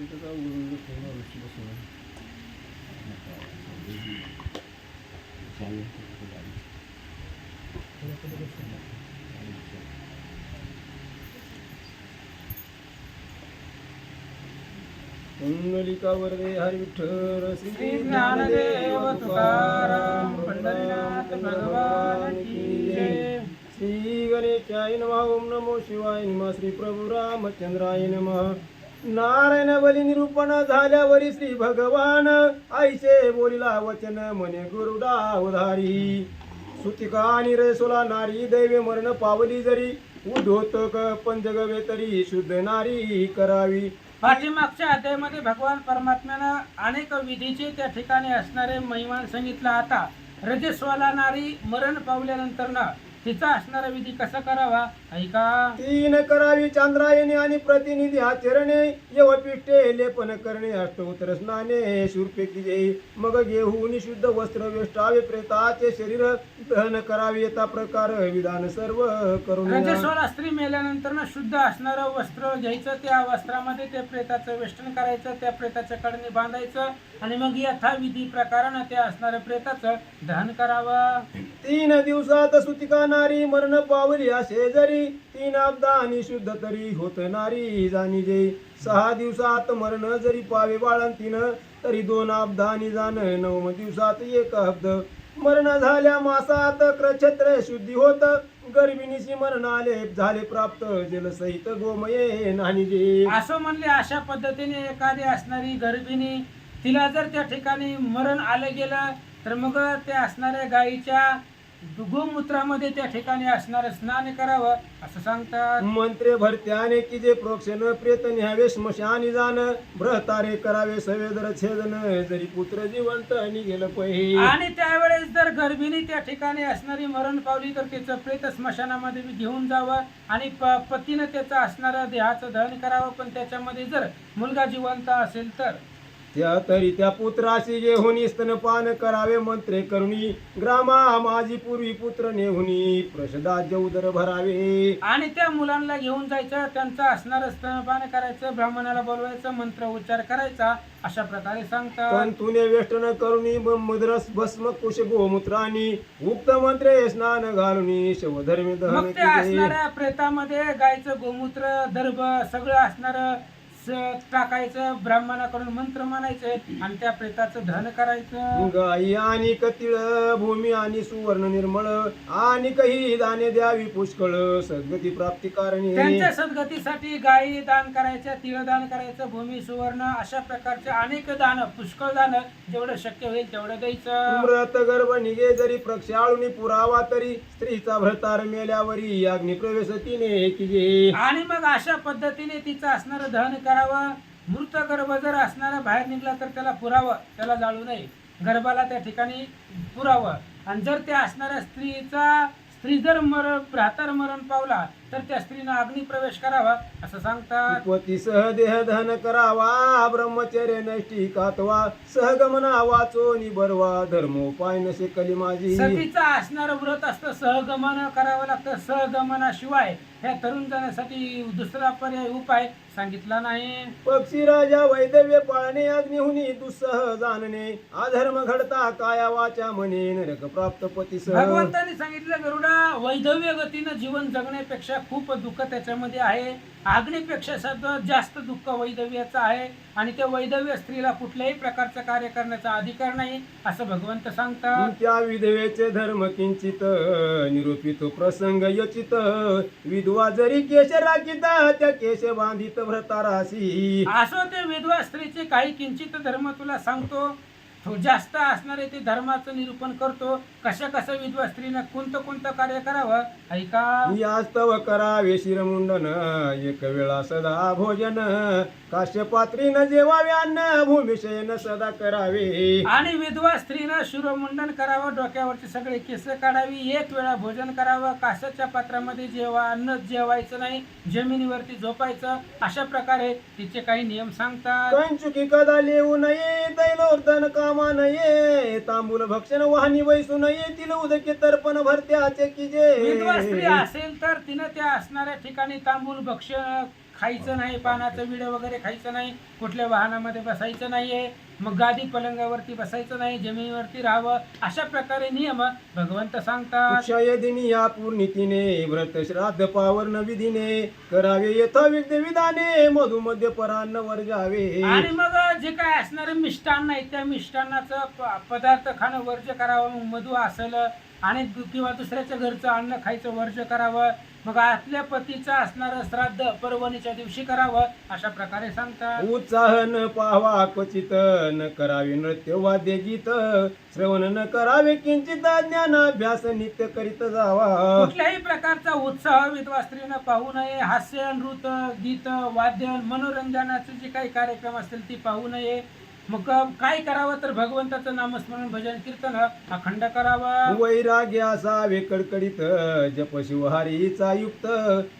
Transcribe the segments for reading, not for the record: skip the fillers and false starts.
पुंडलिका वरदे हरी विठ्ठल श्री ज्ञानदेव तुकाराम पंढरीनाथ भगवान की जय. श्री गणेशाय नमः. ओम नमो शिवाय नमः. श्री प्रभू रामचंद्राय नमः. नारायण बली निरूपण झाल्यावरी श्री भगवान आईचे बोलिला वचन मने गुरुडा उधारी. सुतिका आणि रेसोला नारी दैवे मरण पावली जरी उद्धोतक पंचगवे तरी शुद्ध नारी करावी. पाठीमागच्या अध्यायामध्ये भगवान परमात्म्यानं अनेक विधीचे त्या ठिकाणी असणारे महिमा सांगितला. आता रजस्वाला नारी मरण पावल्यानंतर ना तिचा असणारा विधी कसा करावा ऐका. तीन करावी चांद्रायणी आणि प्रतिनिधी आचरणे यवपिष्टे लेपन करणे अष्टोत्तर स्नाने शूर्पेकी जे मग घेऊन शुद्ध वस्त्र वेष्टावे प्रेताचे शरीर दहन करावे. येता प्रकार विधान सर्व करून. रजस्वाला स्त्री मेल्यानंतर ना शुद्ध असणारं वस्त्र घ्यायचं, त्या वस्त्रामध्ये त्या प्रेताचं वेष्टन करायचं, त्या प्रेताच्या कडने बांधायचं आणि मग यथाविधी प्रकारानं त्या असणाऱ्या प्रेताचं दहन करावं. 3 दिवसात सुतिका नारी मरण पावली असे जरी 3 अब्दा आणि शुद्ध तरी होत नारी जाणी जे. 6 दिवसात मरण जरी पावे बाळंतीन तरी 2 अब्दा आणि जाण. 9 दिवसात 1 अब्द मरण झाल्या मासात क्रक्षत्र शुद्धी होत. गर्भिणीशी मरण आले झाले प्राप्त जलसहित गोमये नाही जे. असं म्हणले अशा पद्धतीने एखादी असणारी गर्भिणी तिला जर त्या ठिकाणी मरण आलं गेलं तर मग त्या असणाऱ्या गायीच्या गोमूत्रामध्ये त्या ठिकाणी असणारं स्नान करावं असं सांगतात. मंत्रे भरत्याने की जे प्रोक्षण प्रेत न्यावे स्मशानी जाण. ब्रहतारे करावे सवेदर छेदन जरी पुत्र जिवंत निघेल पही. आणि त्यावेळेस जर गर्भिणी त्या ठिकाणी असणारी मरण पावली तर त्याचं प्रेत स्मशानामध्ये घेऊन जावं आणि पतीनं त्याचं असणाऱ्या देहाचं दहन करावं. पण त्याच्यामध्ये जर मुलगा जिवंत असेल तर त्या तरी त्या पुत्राशी घेऊन स्तनपान करावे. मंत्रे करुणी ग्रामा माझी पूर्वी पुत्र नेहुनी प्रसदाज्य उदर भरावे. आणि त्या मुलांना घेऊन जायचं, त्यांचं असणारं स्तनपान करायचं, ब्राह्मणाला बोलवायचं, मंत्र उच्चार करायचा अशा प्रकारे सांगतात. तंतुने वेष्टन करुणी मुद्रस भस्म कुश गोमूत्रानी उक्त मंत्रे स्नान घालुनी शवधर्मी मग दहन त्या असणाऱ्या प्रेतामध्ये गायचं गोमूत्र दर्भ सगळं असणारं टाकायचं, ब्राह्मणाकडून मंत्र म्हणायचे आणि त्या प्रेताचं दहन करायचं. गाई आणि कतिळ भूमी आणि सुवर्ण निर्मळ आणि काही दाने द्यावी पुष्कळ सद्गती प्राप्ती कारणी. त्यांच्या सद्गतीसाठी गायी दान करायचं, तिळ दान करायचं, भूमी सुवर्ण अशा प्रकारचे अनेक दान पुष्कळ दान जेवढं शक्य होईल तेवढं द्यायचं. मृत गर्भ निघे जरी प्रक्षाळुनी पुरावा तरी स्त्रीचा भ्रतार मेल्यावरी अग्नी प्रवेश तिने किजे. आणि मग अशा पद्धतीने तिचं असणारं दहन करावं. मृत गर्भ जर असणारा बाहेर निघला तर त्याला पुरावं, त्याला जाळू नये, गर्भाला त्या ठिकाणी पुरावं. आणि जर त्या असणाऱ्या स्त्री जर भ्रातर मरण पावला तर त्या स्त्रीनं अग्नी प्रवेश करावा असं सांगतात. पती सह देह धन करावा ब्रह्मचर्य नष्टी कातवा सहगमना वाचो निबरवा धर्मोपाय नसे कली माझी. सतीचं असणारं व्रत असतं, सहगमन करावं लागतं. सहगमनाशिवाय ह्या तरुण जाण्यासाठी दुसरा पर्याय उपाय सांगितला नाही. पक्षी राजा वैदव्य पाळणे अग्निहुनी दुस्सह जाणणे अधर्म घडता काया वाचा म्हणे नरक प्राप्त पतीसह. भगवंतांनी सांगितलं गरुडा वैधव्य गतीनं जीवन जगण्यापेक्षा खूप दुःख त्याच्यामध्ये आहे. अग्नीपेक्षा सुद्धा जास्त दुःख वैधव्याचं आहे आणि त्या वैधव्य स्त्रीला कुठल्याही प्रकारचं कार्य करण्याचा अधिकार नाही असं भगवंत सांगतात. त्या विधवेचे धर्म किंचित निरूपित प्रसंग यचित विधवा जरी केश राखिता त्या केश बांधित व्रताराशी. असो ते विधवा स्त्रीचे काही किंचित धर्म तुला सांगतो. तो जास्त असणारे ते धर्माचं निरूपण करतो. कशा विधवा स्त्रीनं कोणतं कार्य करावं ऐका. यास्तव करावे शिरमुंडन एक वेळा सदा भोजन काश्यपात्रीनं जेवावे अन्न भूमिशयन सदा करावे. आणि विधवा स्त्रीनं शिरोमुंडन करावं, डोक्यावरचे सगळे केस काढावी, एक वेळा भोजन करावं, काशाच्या पात्रामध्ये अन्न जेवायचं नाही, जमिनीवरती झोपायचं. अशा प्रकारे तिचे काही नियम सांगतात. कंचुकी कदा लिहू नये तैलोर्धन कामा नये तांबूल भक्षण वाहनी वैसू नये तिल उदके तर्पण भरत्याचे की जे. विधवा स्त्री असेल तर तिनं त्या असणाऱ्या ठिकाणी तांबूल भक्षण खायचं नाही, पानाचं विडं वगैरे खायचं नाही, कुठल्या वाहनामध्ये बसायचं नाहीये, मग गादी पलंगावरती बसायचं नाही, जमिनीवरती राहावं, अशा प्रकारे नियम भगवंत सांगतात. क्षयदिनी या पूर्णितीने व्रत श्राद्ध पावर्ण विधीने करावे यथाविध विधाने मधुमध्ये परान्न वर्जावे. आणि मग जे काय असणारे मिष्टान्न आहे त्या मिष्टान्नाचं पदार्थ खाणं वर्ज्य करावं. मग मधु असेल आणि किंवा दुसऱ्याच्या घरचं अन्न खायचं वर्ज्य करावं. मग आपल्या पतीचं असणारं श्राद्ध पर्वणीच्या दिवशी करावं, अशा प्रकारे सांगतात. उत्साह न पाहावा क्वचित न करावे नृत्य वाद्य गीत श्रवण न करावे किंचित ज्ञानाभ्यास नित्य करीत जावा. कुठल्याही प्रकारचा उत्साह विधवा स्त्रीनं पाहू नये. हास्य, नृत्य, गीत, वाद्य, मनोरंजनाचे जे काही कार्यक्रम असतील ती पाहू नये. मग काय करावं तर भगवंताचं नामस्मरण, भजन, कीर्तन अखंड करावं. वैराग्य असावे कडकडीत जप शिवहारीचा युक्त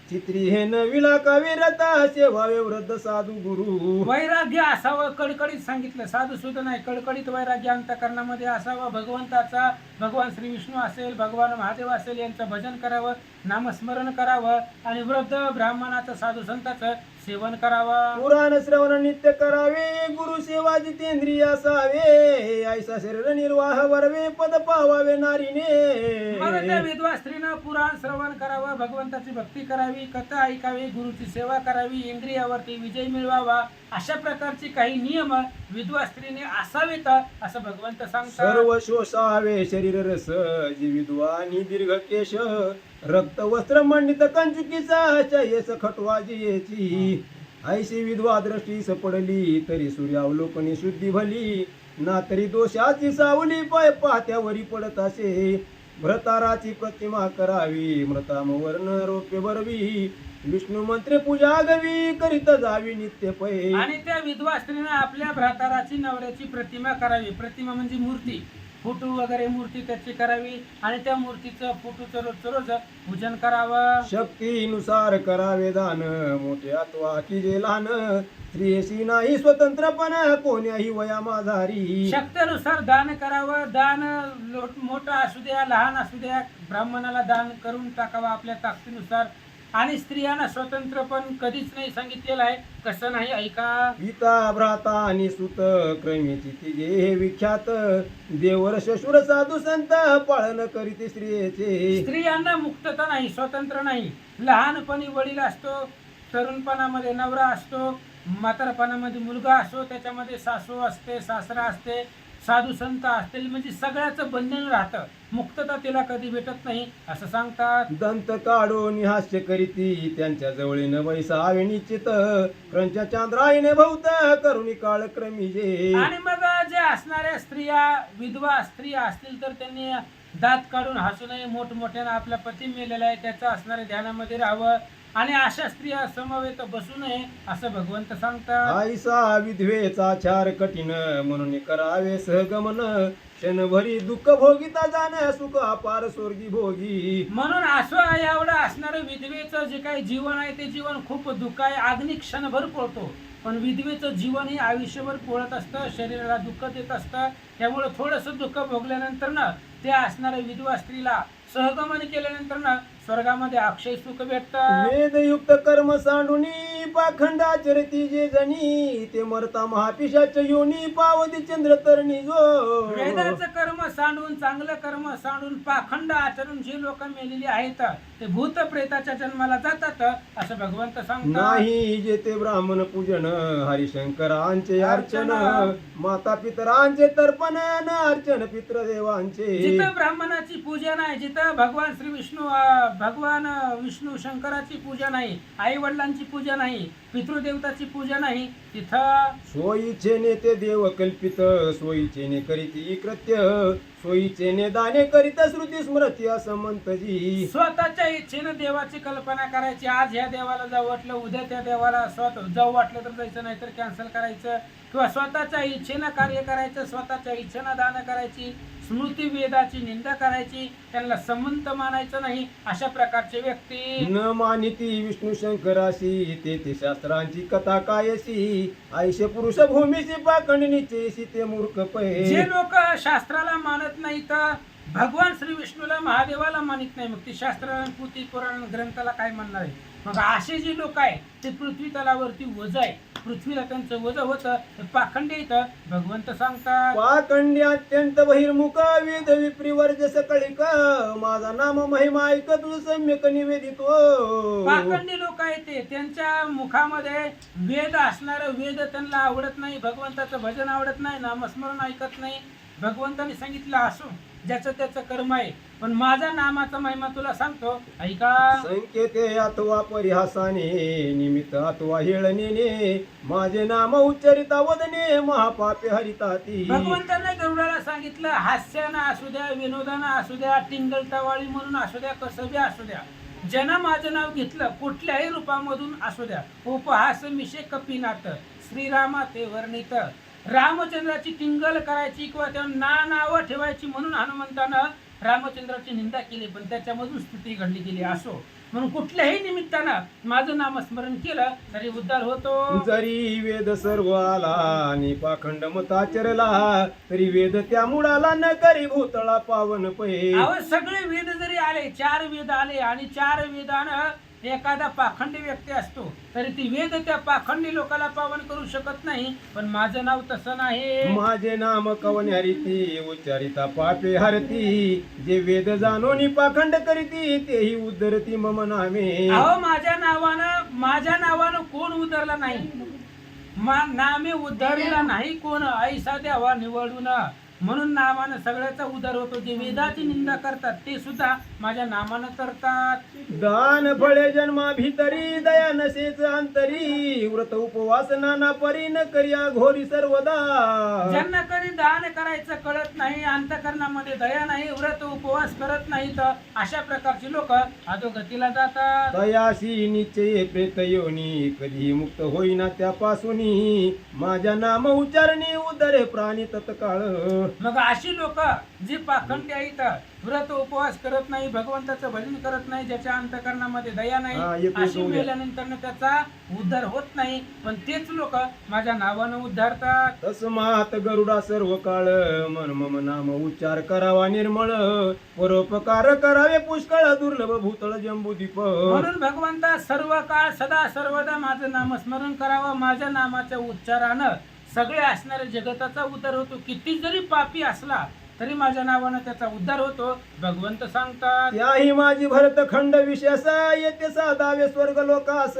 चित्री हे न विलाका विरता सेवावे वृद्ध साधू गुरु. वैराग्य असावं, कडकडीत सांगितलं, साधू सुद्धा नाही, कडकडीत वैराग्य अंतःकरणामध्ये असावं. भगवंताचा, भगवान श्री विष्णू असेल, भगवान महादेव असेल यांचं भजन करावं, नामस्मरण करावं आणि वृद्ध ब्राह्मणाचं, साधू संताचं सेवन करावं. पुराण श्रवण नित्य करावे गुरु सेवा जितेंद्रिय असावे ऐसा शरीर निर्वाह वरवे पद पावावे नारीने. मग त्या विधवा स्त्रीनं पुराण श्रवण करावं, भगवंताची भक्ती करावी, कथा ऐकावी, गुरुची सेवा करावी, इंद्रियावरती विजय मिळवावा, अशा प्रकारचे काही नियम विधवा स्त्रीने असावेत असं भगवंत सांगतात. सर्व शोषावे शरीर रस जी विद्वानी दीर्घ केश रक्त वस्त्र मंडित कंचुकीचा चयस खटवा जियेची. ऐशी विधवा दृष्टीस पडली तरी सूर्यावलोकनी शुद्धी भली ना तरी दोषाची सावली पाय पाहत्यावरी पडत असे. भ्रताराची प्रतिमा करावी मृतामवर्ण रोप्य भरवी विष्णू मंत्रे पूजा गवी करीत जावी नित्य पै. आणि त्या विधवा स्त्रीनं आपल्या भ्राताराची, नवऱ्याची प्रतिमा करावी. प्रतिमा म्हणजे मूर्ती, फोटो वगैरे मूर्ती त्याची करावी आणि त्या मूर्तीचं, फोटोचं रोजचं रोज पूजन करावं. शक्तीनुसार करावे दान मोठे अथवा की जे लहान स्त्रियेशी नाही स्वतंत्रपणा कोण्याही वयामाधारी. शक्तीनुसार दान करावं. दान मोठं असू द्या, लहान असू द्या, ब्राह्मणाला दान करून टाकावं आपल्या ताकदीनुसार. आणि स्त्रियांना स्वतंत्र पण कधीच नाही सांगितलेलं आहे. कसं नाही, ऐका. पिता भ्राता आणि सुत क्रमेची तिघे हे विख्यात देवर शशुर साधू संत पाळन करीत स्त्रियेचे. स्त्रियांना मुक्तता नाही, स्वतंत्र नाही. लहानपणी वडील असतो, तरुणपणामध्ये नवरा असतो, म्हातारपणामध्ये मुलगा असतो, त्याच्यामध्ये सासू असते, सासरा असते, साधू संत असतील, म्हणजे सगळ्याचं बंधन राहतं. मुक्तता तिला कधी भेटत नाही असं सांगतात. दंत काढून हास्य करीती त्यांच्या जवळीनं वैसावे निश्चित क्रंच्या चांद्राईने भौत करुणी काळ क्रमीजे. आणि मग जे असणाऱ्या स्त्रिया, विधवा स्त्रिया असतील तर त्यांनी दात काढून हसू नये. मोठमोठ्यानं आपला पती मेलेला आहे त्याचं असणाऱ्या ध्यानामध्ये राहावं आणि अशा स्त्रिया समवेत बसू नये असं भगवंत सांगतात. आईसा विधवेचा चार कठीण म्हणून करावे सहगमन क्षणभरी दुःख भोगिता जाण सुख अपार स्वर्गी भोगी. म्हणून असं एवढं असणारं विधवेचं जे काही जीवन आहे ते जीवन खूप दुःख आहे. अग्नी क्षणभर पोळतो, पण विधवेचं जीवन हे आयुष्यभर पोळत असतं, शरीराला दुःख देत असतं. त्यामुळे थोडंसं दुःख भोगल्यानंतर ना त्या असणाऱ्या विधवा स्त्रीला सहगमन केल्यानंतर ना स्वर्गामध्ये अक्षय सुख भेटतं. वेदयुक्त कर्म सांडुनी पाखंडाचरती जे जनी ते मरता महापिशाच्या योनी पावती चंद्र तरणी जो. वेदाचं कर्म सांडून, चांगलं कर्म सांडून, पाखंड आचरून जे लोक मेलेली आहेत ते भूत प्रेताच्या जन्माला जातात असं भगवंत सांगतात. नाही जे ते ब्राह्मण पूजन हरिशंकरांचे अर्चन माता पितरांचे तर्पण न अर्चन पितृदेवांचे. जिथं ब्राह्मणाची पूजा नाही, जिथं भगवान श्री विष्णू, भगवान विष्णू शंकराची पूजा नाही, आई वडिलांची पूजा नाही, पितृदेवताची पूजा नाही, तिथं सोयीचे ते देव कल्पित सोयीचे करीती कृत्य सोयीचे दाने करीत श्रुती स्मृती असं म्हणतजी. स्वतःच्या इच्छेनं देवाची कल्पना करायची. आज ह्या देवाला जाऊ वाटलं, उद्या त्या देवाला स्वतः जाऊ वाटलं तर जायचं, नाही तर कॅन्सल करायचं. किंवा स्वतःच्या इच्छेनं कार्य करायचं, स्वतःच्या इच्छेनं दान करायची, स्मृती वेदाची निंदा करायची, त्यांना संमत मानायचं नाही. अशा प्रकारचे व्यक्ती न मानिती विष्णू शंकराशी ते शास्त्रांची कथा कायसी आयशे पुरुष भूमीची पाखंडणीची ते मूर्ख पै. जे लोक शास्त्राला मानत नाही तर भगवान श्री विष्णूला, महादेवाला मानित नाही, मग ती शास्त्र, पुती, पुराण ग्रंथाला काय म्हणणार आहे. मग असे जे लोक आहे ते पृथ्वी तलावरती वज आहे, पृथ्वीला त्यांचं वज होतं, ते पाखंडी इथं भगवंत सांगतात. पाखंडी अत्यंत बहिर्मुख वेद विप्रिवर्जस कळिक माझा नाम महिमा ऐक तुझ सम्यक निवेदितो. पाखंडी लोक आहेत ते, त्यांच्या मुखामध्ये वेद असणार, वेद त्यांना आवडत नाही, भगवंताचं भजन आवडत नाही, नामस्मरण ऐकत नाही. भगवंताने सांगितलं असो ज्याचं त्याचं कर्म आहे, पण माझा नामाचा महिमा तुला सांगतो ऐका. संकेते अथवा परिहासाने निमित्त अथवा हेळणेने माझे नाम उच्चरिता वदने महापापे हरिताती. भगवंताने गरुडाला सांगितलं हास्यानं असू द्या, विनोदानं असू द्या, टिंगलटावाळी म्हणून असू द्या, कसं बी असू द्या, ज्यानं माझं नाव घेतलं कुठल्याही रूपामधून असू द्या, उपहास मिशे कपिनाथ श्रीरामा ते वर्णित. रामचंद्राची टिंगल करायची किंवा त्यांना नावं ठेवायची म्हणून हनुमंतानं रामचंद्राची निंदा केली, पण त्याच्यामधून स्तुती घडली गेली. असो म्हणून कुठल्याही निमित्तानं माझं नामस्मरण केलं तरी उद्धार होतो. जरी वेद सर्व आला आणि पाखंड मताचरला तरी वेद त्या मुळाला न करी भूतळा पावन पै. अहो सगळे वेद जरी आले, 4 वेद आले आणि 4 वेदानं एखादा पाखंडी व्यक्ती असतो तरी ती वेद त्या पाखंडी लोकाला पावन करू शकत नाही, पण माझं नाव तसं नाही. माझे नाम कवन हरिती उच्चारिता पापे हरती जे वेद जाणोनी पाखंड करीती तेही उद्धरती मम नामे. अहो माझ्या नावानं कोण उद्धरला नाही, नामे उद्धरलेला नाही कोण, ऐसा द्यावा निवडून. म्हणून नामानं सगळ्याचा उद्धार होतो. जे वेदाची निंदा करतात ते सुद्धा माझ्या नामानं करतात. दान फळे जन्मा भीतरी दया नसेच अंतरी व्रत उपवास नाना परी न करिया घोरी सर्वदा. ज्यांना कधी दान करायचं कळत नाही, अंतकरणामध्ये दया नाही, व्रत उपवास करत नाही, तर अशा प्रकारची लोक अधोगतीला जातात. दयाशी निश्चय प्रेत योनी कधी मुक्त होईना त्यापासून माझ्या नाम उच्चारणी उदरे प्राणी तत्काळ. मग अशी लोक जी पाखंडी आहेत, व्रत उपवास करत नाही, भगवंताचं भजन करत नाही, ज्याच्या अंतकरणामध्ये दया हा, नाही, येतो, अशी येतो. मेल्यानंतर त्याचा उद्धार होत नाही, पण तेच लोक माझ्या नावानं उद्धारतात. तस्मात गरुडा सर्व काळ मन मम नाम उच्चार करावा निर्मळ परोपकार करावे पुष्कळ दुर्लभ भूतळ जंबुदीप. म्हणून भगवंता सर्व काळ सदा सर्वदा माझं नामस्मरण करावं. माझ्या नामाच्या उच्चारानं सगळे असणाऱ्या जगताचा उद्धार होतो. किती जरी पापी असला तरी माझ्या नावानं त्याचा उद्धार होतो. भगवंत सांगतात याही माझी भरत खंड विशेष येते साधावे स्वर्ग लोकास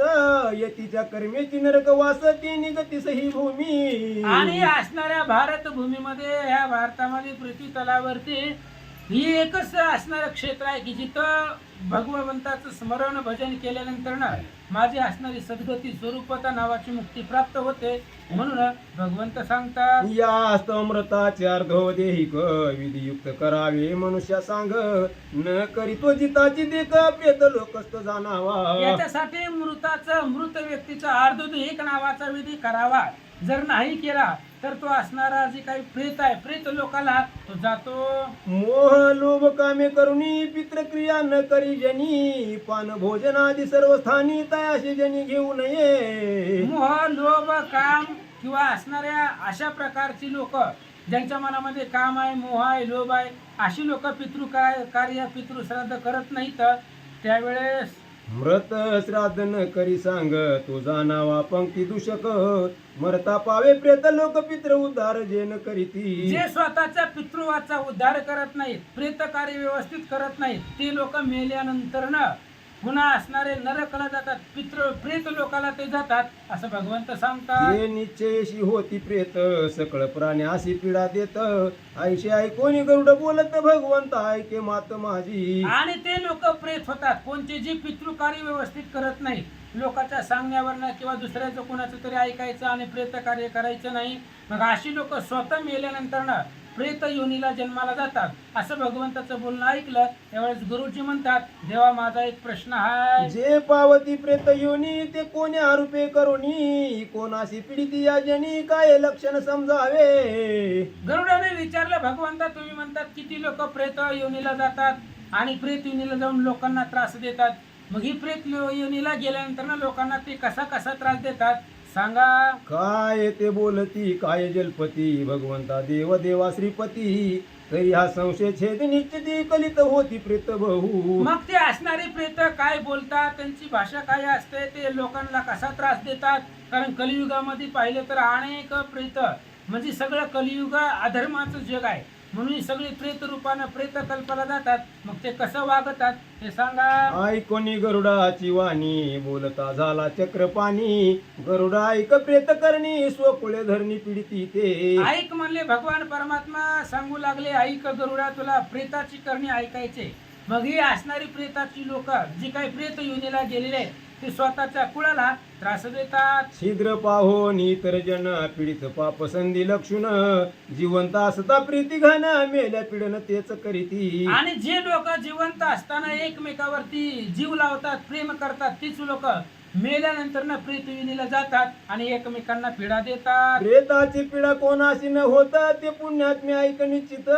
यतीच्या कर्मेची नरकवास ती निगतीस ही भूमी. आणि असणाऱ्या भारत भूमीमध्ये, ह्या भारतामध्ये पृथ्वी तलावरती ही एकच असणारं क्षेत्र आहे की जिथं भगवंताचं स्मरण भजन केल्यानंतर ना माझी असणारी सद्गती स्वरूपता नावाची मुक्ती प्राप्त होते. म्हणून भगवंत सांगतात या स्तमृताचे अर्धो देहिक विधियुक्त करावे मनुष्य सांग न करी तो जिताची देख प्रेत लोकस्त जाणावा. याच्यासाठी मृत व्यक्तीचा अर्धोदेहिक नावाचा विधी करावा. जर नाही केला तर तो असणारा जे काही प्रेत आहे, प्रेत लोकाला तो जातो. मोह लोभ कामे करुणी पितृक्रिया न करी जनी पान भोजनादी सर्व स्थानी तयाशी जनी घेऊ नये. मोह लोभ काम किंवा असणाऱ्या अशा प्रकारची लोक ज्यांच्या मनामध्ये काम आहे, मोह आहे, लोभ आहे, अशी लोक कार्य पितृश्राद्ध करत नाहीत. त्यावेळेस मृत श्राद्ध न करी सांग तुझा नावा पंक्ती दूषक मरता पावे प्रेत लोक पितृ उद्धार जे न करीती. जे स्वतःच्या पितृवाचा उद्धार करत नाहीत, प्रेत कार्य व्यवस्थित करत नाहीत, ते लोक मेल्यानंतर ना पुन्हा असणारे नरकला जातात, प्रेत लोकाला ते जातात असं भगवंत सांगतात. हे निश्चयशी होती प्रेत सकळ प्राणी अशी पीडा देत ऐशी ऐकोनी गरुड बोलत भगवंत ऐके मात माझी. आणि ते लोक प्रेत होतात कोणते जे पितृकार्य व्यवस्थित करत नाही, लोकांच्या सांगण्यावरनं किंवा दुसऱ्याचं कोणाचं तरी ऐकायचं आणि प्रेत कार्य करायचं नाही. मग अशी लोक स्वतः मेल्यानंतर ना प्रेत योनीला जन्माला जातात. असं भगवंताचं बोलणं ऐकलं त्यावेळेस गुरुजी म्हणतात देवा माझा एक प्रश्न आहे. जे पावती प्रेत योनी ते कोणी आरोपे करुणी कोणाशी पीडित या जनी काय लक्षण समजावे. गरुडाने विचारलं भगवंता तुम्ही म्हणतात किती लोक प्रेत योनीला जातात आणि प्रेत योनीला जाऊन लोकांना त्रास देतात, मग ही प्रेत योनीला गेल्यानंतर ना लोकांना ते कसा कसा त्रास देतात सांगा. काय ते बोलती काय जलपती भगवंता देव देवा श्रीपती तरी हा संशय छेद निश्चिती कलित होती प्रेत बहु. मग ते असणारे प्रेत काय बोलतात, त्यांची भाषा काय असते, ते लोकांना कसा त्रास देतात. कारण कलियुगामध्ये पाहिलं तर अनेक प्रेत, म्हणजे सगळं कलियुग अधर्माचं जग आहे, म्हणून ही सगळी प्रेत रूपानं प्रेत कल्पाला जातात. मग ते कसं वागतात हे सांगा. ऐकोनी गरुडाची वाणी बोलता झाला चक्रपाणी. गरुडा ऐक प्रेत करणी स्वकुळे धरणी पीडिती ते. ऐक म्हणले भगवान परमात्मा सांगू लागले, ऐक गरुडा, तुला प्रेताची करणी ऐकायचे. मग ही असणारी प्रेताची लोक जी काही प्रेत योनीला गेलेले आहेत, ते स्वतःच्या कुळाला त्रास देतात. छिद्र पाहो नितर जन पीडित पाप संधी लक्षुण. जिवंत असता प्रीती घन मेल्या पीडन तेच करीती. आणि जे लोक जिवंत असताना एकमेकावरती जीव लावतात, प्रेम करतात, तीच लोक मेल्यानंतर ना प्रेतविनीला जातात आणि एकमेकांना पीडा देतात. प्रेताची पीडा कोणाशी न होत ते पुण्यात्मे ऐक निश्चित.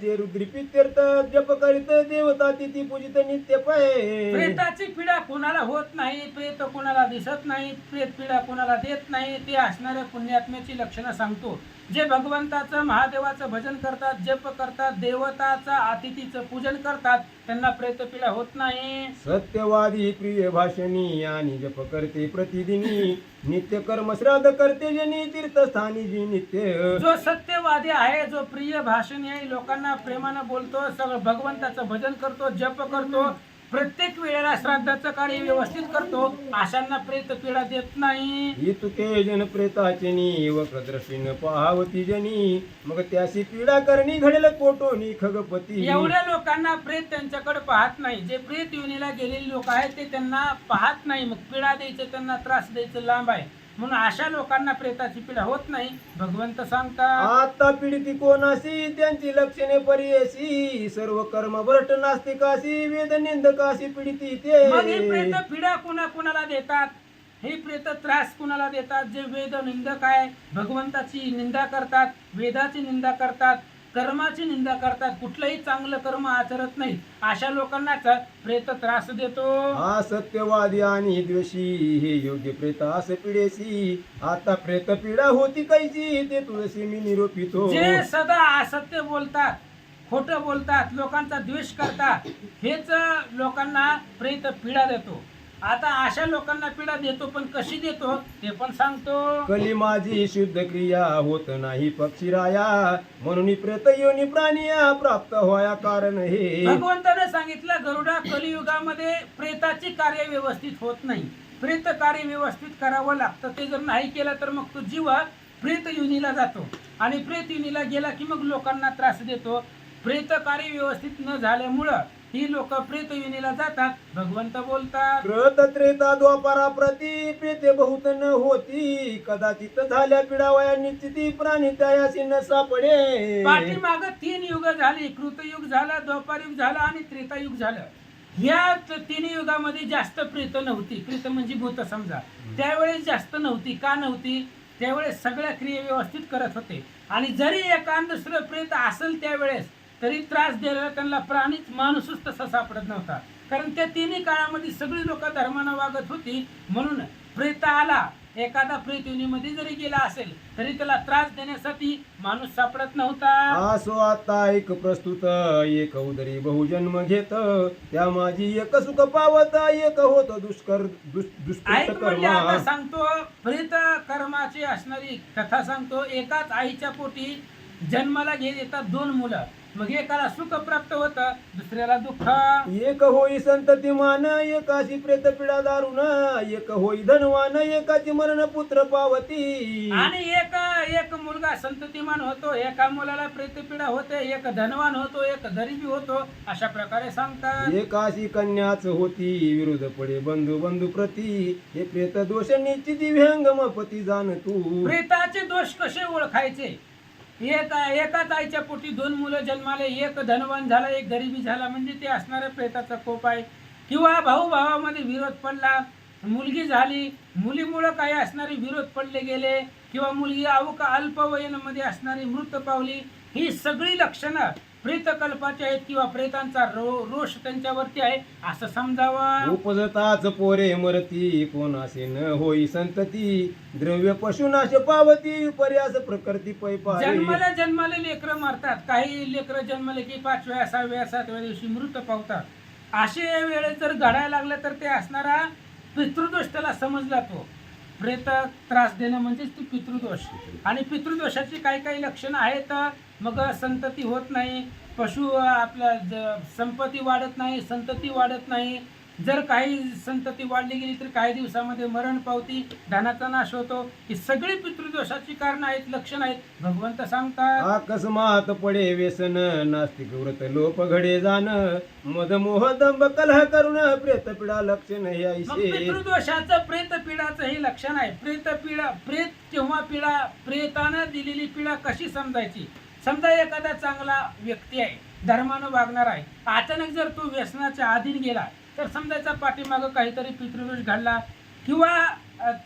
जे रुद्री पित्यर्थ जप करीत देवता तिथी पूजित नित्य पै. प्रेताची पीडा कोणाला होत नाही, प्रेत कोणाला दिसत नाही, प्रेत पीडा कोणाला देत नाही. ते असणाऱ्या पुण्यात्म्याची लक्षणं सांगतो. जे भगवंताचं महादेवाचं भजन करतात, जप करतात, देवताचं अतिथीचं पूजन करतात, त्यांना प्रेत पीडा होत नाही. सत्यवादी प्रिय भाषणी आणि जप करते प्रतिदिनी. नित्य कर्म श्राद्ध करते जनी तीर्थस्थानी जी नित्य. जो सत्यवादी आहे, जो प्रिय भाषणी आहे, लोकांना प्रेमानं बोलतो, सगळं भगवंताचं भजन करतो, जप करतो, प्रत्येक वेळेला श्राद्धाचं कार्य व्यवस्थित करतो, अशांना प्रेत पीडा देत नाही. ही तुके जन प्रेताचे नी वक्रदृष्टीनं पाहावती जनी. मग त्याशी पीडा करणी घडेल कोटोनी खगपती. एवढ्या लोकांना प्रेत त्यांच्याकडे पाहत नाही. जे प्रेत योनीला गेलेले लोक आहेत ते त्यांना पाहत नाही, मग पीडा द्यायचं, त्यांना त्रास द्यायचं लांब आहे. म्हणून अशा लोकांना प्रेताची पीडा होत नाही. भगवंत सांगतात, आता पीडिती कोणाशी त्यांची लक्षणे परियशी. सर्व कर्म भ्रष्ट नास्तिकाशी वेद निंदकाशी पीडिती मग ही ते. प्रेत पीडा कुणाला देतात, हे प्रेत त्रास कुणाला देतात? जे वेद निंदक आहे, भगवंताची निंदा करतात, वेदाची निंदा करतात, कर्माची निंदा करतात, कुठलंही चांगलं कर्म आचरत नाही, अशा लोकांनाच प्रेत त्रास देतो. हा सत्यवादी आणि द्वेषी हे योग्य प्रेतास पिडेसी. आता प्रेत पीडा होती कैची ते तुळशी मी निरोपितो. जे सदा असत्य बोलतात, खोटं बोलतात, लोकांचा द्वेष करतात, हेच लोकांना प्रेत पीडा देतो. आता अशा लोकांना पीडा देतो, पण कशी देतो ते पण सांगतो. कली माझी शुद्ध क्रिया होत नाही पक्षीराया. म्हणून प्रेत योनी प्राणिया प्राप्त व्हाया कारण हे. भगवंताने सांगितलं, गरुडा, कलियुगामध्ये प्रेताची कार्य व्यवस्थित होत नाही. प्रेत कार्य व्यवस्थित करावं लागतं. ते जर नाही केलं तर मग तो जीव प्रेत योनीला जातो आणि प्रेत योनीला गेला की मग लोकांना त्रास देतो. प्रेत कार्य व्यवस्थित न झाल्यामुळं ही लोक प्रेत योनीला जातात. भगवंत बोलतात, कृत त्रेता द्वापारा प्रती प्रेते बहुत न होती. कदाचित झाल्या पिडावया निश्चिती प्राणी त्यायासी न सापडे. पाठीमाग 3 युग झाली. कृतयुग झालं, द्वापारयुग झालं आणि त्रेतायुग झालं. ह्या 3 युगामध्ये जास्त प्रेत नव्हती. प्रेत म्हणजे भूत समजा, त्यावेळेस जास्त नव्हती. का नव्हती? त्यावेळेस सगळ्या क्रिया व्यवस्थित करत होते. आणि जरी एकांत दुसरं प्रेत असेल त्यावेळेस तरी त्रास द्यायला त्यांना प्राणीच, माणूसच तसा सापडत नव्हता. कारण त्या 3 काळामध्ये सगळी लोक धर्मानं वागत होती. म्हणून प्रेत आला, एखादा प्रेत योनीमध्ये जरी गेला असेल तरी त्याला त्रास देण्यासाठी माणूस सापडत नव्हता. आसो आता एक प्रस्तुत एक उदरी बहुजन्म घेत. त्या माझी एक सुख पावत एक होत दुष्कृत ऐक म्हणजे आता कर्मा. सांगतो, प्रेत कर्माची असणारी कथा सांगतो. एकाच आईच्या पोटी जन्माला येतात 2 मुलं. मग एकाला सुख प्राप्त होतं, दुसऱ्याला दुःख. एक होई संतती मान एकाशी प्रेत पिडा दारुण. एक होई धनवान एकाची मरण पुत्र पावती. आणि एक मुलगा संततिमान होतो, एका मुलाला प्रेतपीडा होते, एक धनवान होतो, एक गरीबी होतो. अशा प्रकारे सांगतात. एकाशी कन्याच होती विरोध पडे बंधू बंधू प्रती. हे प्रेत दोष निश्चिती विहंगम पती जाण तू. प्रेताचे दोष कसे ओळखायचे? एकाच आईच्या पोटी 2 मुलं जन्माले, एक धनवान झाला, एक गरीबी झाला, म्हणजे ते असणाऱ्या प्रेताचा कोप आहे. किंवा भाऊ भावामध्ये विरोध पडला, मुलगी झाली, मुलीमुळं काही असणारे विरोध पडले गेले, किंवा मुलगी अल्पवयीनमध्ये असणारी मृत पावली. ही सगळी लक्षणं प्रेतकल्पाचे आहेत किंवा प्रेतांचा रोष त्यांच्यावरती आहे असं समजावं. उपजताच पोरे मरती कोणासे न होई संतती द्रव्य पशुनाश पावती पर्यास प्रकृती पैपारी. जन्माला जन्माला लेकरं मारतात. काही लेकरं जन्मले की 5व्या 6व्या 7व्या दिवशी मृत पावतात. असे वेळेस जर घडायला लागलं तर ते असणारा पितृदोष त्याला समजला. तो प्रेत त्रास देणं म्हणजेच ती पितृदोष. आणि पितृदोषाची काही काही लक्षणं आहेत. मग संतती होत नाही, पशु आपल्या संपत्ती वाढत नाही, संतती वाढत नाही. जर काही संतती वाढली गेली तर काही दिवसामध्ये मरण पावती, धनाचा नाश होतो. ही सगळी पितृदोषाची कारण आहेत, लक्षण आहेत. भगवंत सांगतात अकस्मात पडे व्यसन नास्तिक व्रत लोप घडे जाण मद मोह दंभ कलह करुण प्रेत पिडा लक्षण मग यायचे. पितृदोषाचं प्रेत पिडाचं हे लक्षण आहे. प्रेत पीडा, प्रेत किंवा पीडा, प्रेतानं दिलेली पीडा कशी समजायची. समजा एखादा चांगला व्यक्ती आहे, धर्मानं वागणार आहे, अचानक जर तो व्यसनाच्या अधीन गेला तर समजायचा पाठीमागं काहीतरी पितृदोष घडला. किंवा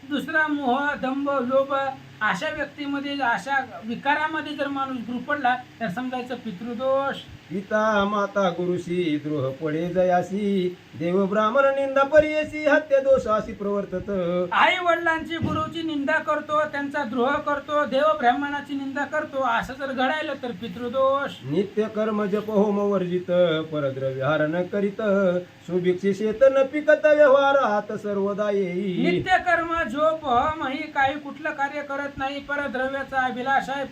दुसरा मोह दंभ लोभ अशा व्यक्तीमध्ये, अशा विकारामध्ये जर माणूस गुरफडला तर समजायचं पितृदोष. पिता माता गुरुशी द्रोह पडे जयासी देव ब्राह्मण निंदा परियसी हत्या दोषासी प्रवर्तत. आई वडिलांची गुरुची निंदा करतो, त्यांचा द्रोह करतो, देव ब्राह्मणाची निंदा करतो, असं जर घडायला तर पितृदोष. नित्य कर्म जप होम वर्जित परद्रव्य हरण करीत सुभिक्षी शेत न पिकत व्यवहारात सर्वदा येई. नित्य कर्म झोप हम ही काही कुठलं कार्य करत नाही. परद्रव्याचा अभिलाष आहे,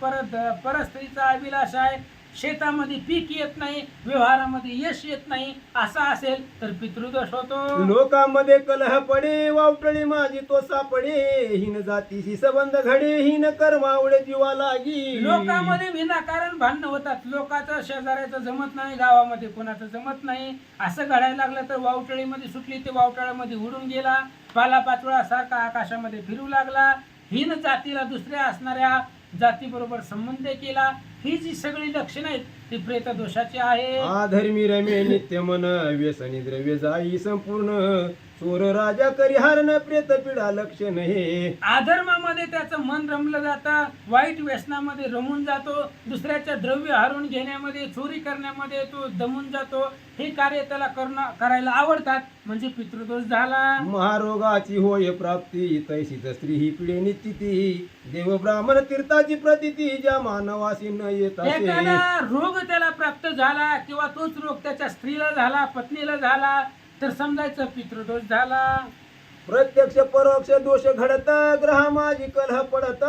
परस्त्रीचा अभिलाष आहे. शेतामध्ये पीक येत नाही, व्यवहारामध्ये यश येत नाही, असा असेल तर पितृदोष होतो. लोकांमध्ये कलह पडे वावटळी माझी तो सापडे हिन जातीशी संबंध घडे हिन कर्मावडे जीवा लागी. लोकांमध्ये विनाकारण भांडणं होतात. लोकांचं शेजाऱ्याचं जमत नाही, गावामध्ये कोणाचं जमत नाही. असं घडायला लागलं तर वावटळीमध्ये सुटली ते वावटळ्यामध्ये उडून गेला. पालापाचोळा सारखा आकाशामध्ये फिरू लागला. हीन जातीला दुसऱ्या असणाऱ्या जातीबरोबर संबंध केला. ही जी सगळी लक्षणं आहेत ती प्रेत दोषाची आहे. आधर्मी रमे नित्य मन व्यसनी द्रव्य जाई संपूर्ण चोर राजा करी हरण प्रेत पिढा लक्षण हे. अधर्मामध्ये त्याचं मन रमलं जातं, वाईट व्यसनामध्ये रमून जातो, दुसऱ्याच्या द्रव्य हरवून घेण्यामध्ये, चोरी करण्यामध्ये तो दमून जातो. हे कार्य त्याला करायला आवडतात म्हणजे पितृदोष झाला. महारोगाची होय प्राप्ती तैशीच स्त्री ही पिढे निश्चिती देव ब्राह्मण तीर्थाची प्रतिती ज्या मानवासी न येत असे. एखादा रोग त्याला प्राप्त झाला किंवा तोच रोग त्याच्या स्त्रीला झाला, पत्नीला झाला तर समजायचं पितृदोष झाला. प्रत्यक्ष परोक्ष दोष घडत ग्रह माझी कलह पडत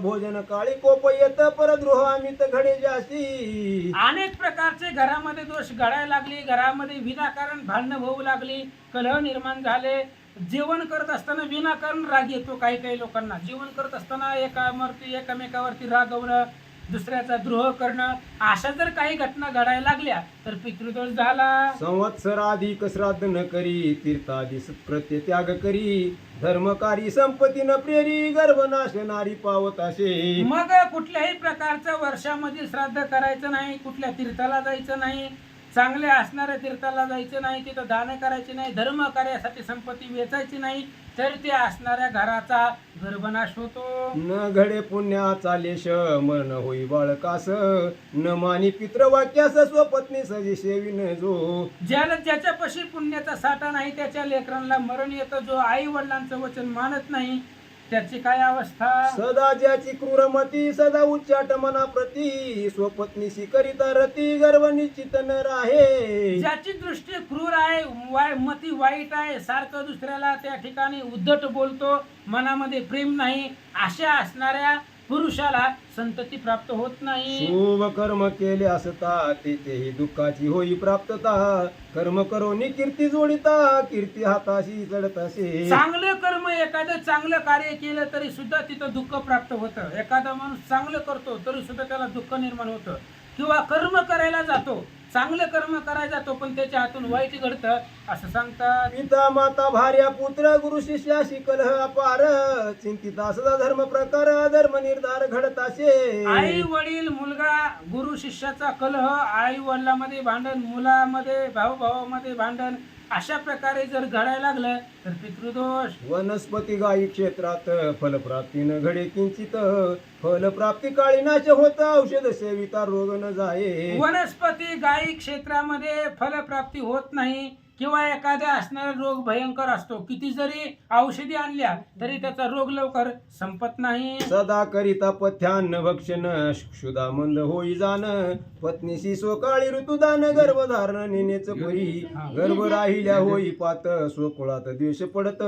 भोजन काळी कोप येत परद्रोह अमित घडे जासी. अनेक प्रकारचे घरामध्ये दोष घडायला लागले, घरामध्ये विनाकारण भांडणं होऊ लागली, कलह निर्माण झाले. जेवण करत असताना विनाकारण राग येतो काही काही लोकांना. जेवण करत असताना एकामेकावरती रागवणं, दुसऱ्याचा द्रोह करणं, अशा जर काही घटना घडायला लागल्या तर पितृदोष झाला. संवत्सर अधिक श्राद्ध न करी तीर्थादी सत्कृत्य त्याग करी धर्मकारी संपत्ती न प्रेरी गर्भनाश नारी पावत असे. मग कुठल्याही प्रकारचं वर्षामध्ये श्राद्ध करायचं नाही, कुठल्या तीर्थाला जायचं नाही, चांगले असणाऱ्या तीर्थाला जायचं नाही, तिथं दान करायचे नाही, धर्म कार्यासाठी संपत्ती वेचायची नाही, तर ते असणाऱ्या घराचा गर्भनाश होतो. न घडे पुण्याचा लेश मरण होई बाळकास न मानी पितृवाक्यास स्वपत्नी सजी सेविन जो. ज्याच्यापाशी पुण्याचा साठा नाही त्याच्या लेकरांना मरण येतं. जो आई वडिलांचं वचन मानत नाही त्याची काय अवस्था. सदा ज्याची क्रूरमती सदा उच्चाट मना प्रती स्वपत्नीशी करिता रती गर्भ निश्चित न राहे. ज्याची दृष्टी क्रूर आहे, मती वाईट आहे, सारखं दुसऱ्याला त्या ठिकाणी उद्धट बोलतो, मनामध्ये प्रेम नाही, अशा असणाऱ्या पुरुषाला संतती प्राप्त होत नाही. शुभ कर्म केले असता तेही दुःखाची होई प्राप्तता कर्म करोनी कीर्ती जोडिता कीर्ती हाताशी चढत असे. चांगलं कर्म, एखादं चांगलं कार्य केलं तरी सुद्धा तिथं दुःख प्राप्त होतं. एखादा माणूस चांगलं करतो तरी सुद्धा त्याला दुःख निर्माण होतं. किंवा कर्म करायला जातो, चांगलं कर्म करायला जातो पण त्याच्या हातून वाईट घडतं असं सांगतात. पिता माता भार्या पुत्र गुरु शिष्याशी कलह अपार चिंतिता सदा धर्म प्रकार धर्म निर्धार घडत असे. आई वडील मुलगा गुरु शिष्याचा कलह, आई वडिलांमध्ये भांडण, मुलामध्ये भाऊ भावामध्ये भांडण, अशा प्रकारे जर घडायला लागलं तर पितृदोष. वनस्पती गायी क्षेत्रात फलप्राप्तीनं घडे किंचित फलप्राप्ती काळी नाश होत औषध सेविता रोग न जाये. वनस्पती गायी क्षेत्रामध्ये फलप्राप्ती होत नाही किंवा एखाद्या असणारा रोग भयंकर असतो, किती जरी औषधी आणल्या तरी त्याचा रोग लवकर संपत नाही. सदा करिता पथ्यान्न भक्षण क्षुधा मंद होई जाण पत्नीशी स्वकाळी ऋतुदान गर्भधारण नेनेच परी गर्भ राहिल्या होई पात स्वकुळात द्वेष पडत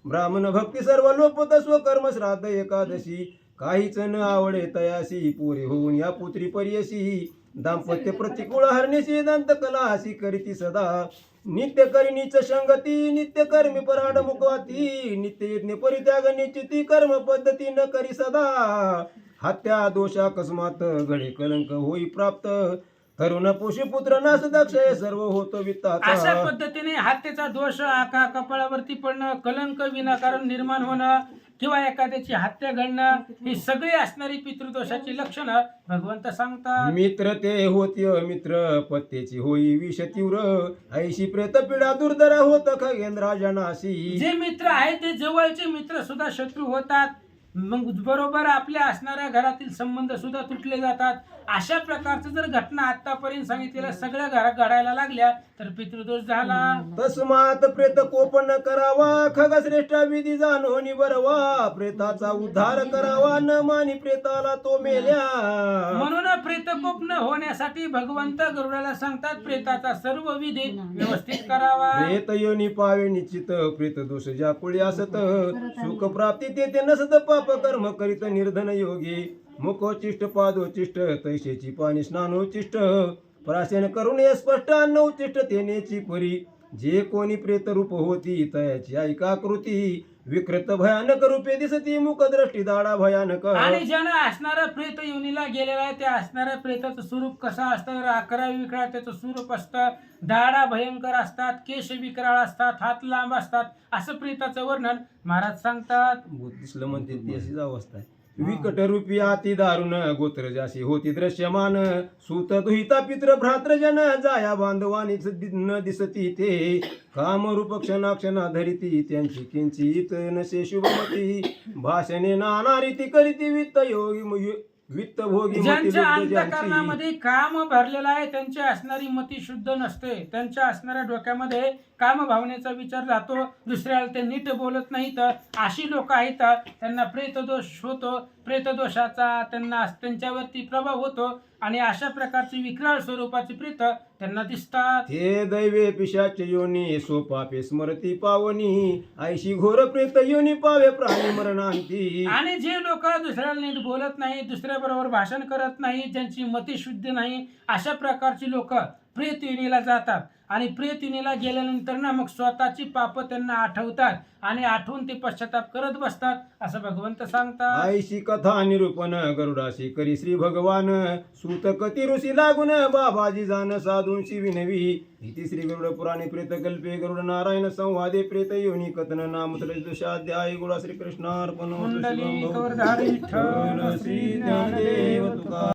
ब्राह्मण भक्ती सर्व लोपत स्वकर्म श्राद्ध एकादशी काहीच न आवडे तयासी पोरे होऊन या पुत्री पर्यशी दाम्पत्य प्रतिकूळ हरणीशी दंत कला अशी करीती सदा नित्य करिणीच संगती नित्य कर्मी पराड मुखवाती नित्य यज्ञ परित्याग निश्चिती कर्म पद्धती न करी सदा हत्या दोष अकस्मात घडे कलंक होई प्राप्त तरुण पुषी पुत्र नास दक्ष हे सर्व होत अशा वित्ताचा. पद्धतीने हत्येचा दोष आका कपाळावरती पडणं, कलंक विनाकारण निर्माण होणं किंवा एखाद्याची हत्या घडणं ही सगळी असणारी पितृदोषाची लक्षणं भगवंत सांगतात. मित्र ते होती मित्र पत्तेची होई विष तीव्र ऐशी प्रेत पीडा दुर्धर होत खगेंद्राजा नाशी. जे मित्र आहेत ते जवळचे मित्र सुद्धा शत्रू होतात, मग बरोबर आपल्या असणाऱ्या घरातील संबंध सुद्धा तुटले जातात. अशा प्रकारचं जर घटना आतापर्यंत सांगितलेल्या सगळ्या घरात घडायला लागल्या तर पितृदोष झाला. तस्मात प्रेत कोपन करावा खगश्रेष्ठा विधी जाणोनी बरवा प्रेताचा उद्धार करावा न मानी प्रेताला तो मेल्या. म्हणून प्रेतकोप न होण्यासाठी भगवंत गरुडाला सांगतात प्रेताचा सर्व विधी व्यवस्थित करावा. प्रेत योनी पावे निश्चित प्रेत दोष ज्या कुळी असत सुख प्राप्ती तेथे नसत पाप कर्म करीत निर्धन योगी मुखोचिष्ट पादोचिष्ट तैशेची पाणी स्नानोचिष्ट प्राशन करून स्पष्ट अन्न उचिष्ट तेनेची परी जे कोणी प्रेत रूप होती तयाची ऐका कृती विकृत भयानक रूपे दिसती मुख दृष्टी दाडा भयानक. आणि ज्यानं असणारा प्रेत योनीला गेलेला आहे त्या असणाऱ्या प्रेताचं स्वरूप कसं असतं, 11 विकराळ त्याचं स्वरूप असतं, दाडा भयंकर असतात, केश विकराळ असतात, हात लांब असतात, असं प्रेताचं वर्णन महाराज सांगतात. दिसलं म्हणते ती अशीच अवस्था आहे. विकट रूपी अति दारुण गोत्र जाशी होती दृश्यमान सूत दुहिता पित्र भ्रातृजन जाया बांधवानी न दिसती ते कामरूप क्षणा धरिती त्यांची किंचित नसे शुभमती भाषणे नाना रीती करीती वित्त योगी वित्त भोगी मती ज्यांच्या लोक ज्यांची. अंतःकरणामध्ये काम भरलेला आहे त्यांची असणारी मती शुद्ध नसते, त्यांच्या असणाऱ्या डोक्यामध्ये काम भावनेचा विचार जातो, दुसऱ्याला ते नीट बोलत नाहीत. अशी लोक आहेत त्यांना प्रेतदोष होतो, प्रेतदोषाचा त्यांच्यावरती प्रभाव होतो आणि अशा प्रकारची विकराळ स्वरूपाची प्रेत त्यांना दिसतात. हे दैवे पिशाच योनी सोपापे स्मरती पावनी ऐशी घोर प्रेत योनी पावे प्राणी मरणांती. आणि जे लोक दुसऱ्याला नीट बोलत नाही, दुसऱ्या बरोबर भाषण करत नाही, ज्यांची मती शुद्ध नाही, अशा प्रकारची लोक प्रेत योनीला जातात आणि प्रेत योनीला गेल्यानंतर ना मग स्वतःची पाप त्यांना आठवतात आणि आठवून ते पश्चाताप करत बसतात असं भगवंत सांगतात. ऐशी कथा निरूपण गरुडाशी करी श्री भगवान सूत कती ऋषी लागून बाबाजी जाण साधूंशी विनवी इति श्री गरुड पुराणे प्रेत कल्पे गरुड नारायण संवादे प्रेत योनी कथन नाम त्रयोदशाध्याय गुडा श्री कृष्णार्पण कुंडली कवरधारी विठ्ठल श्री ज्ञानदेव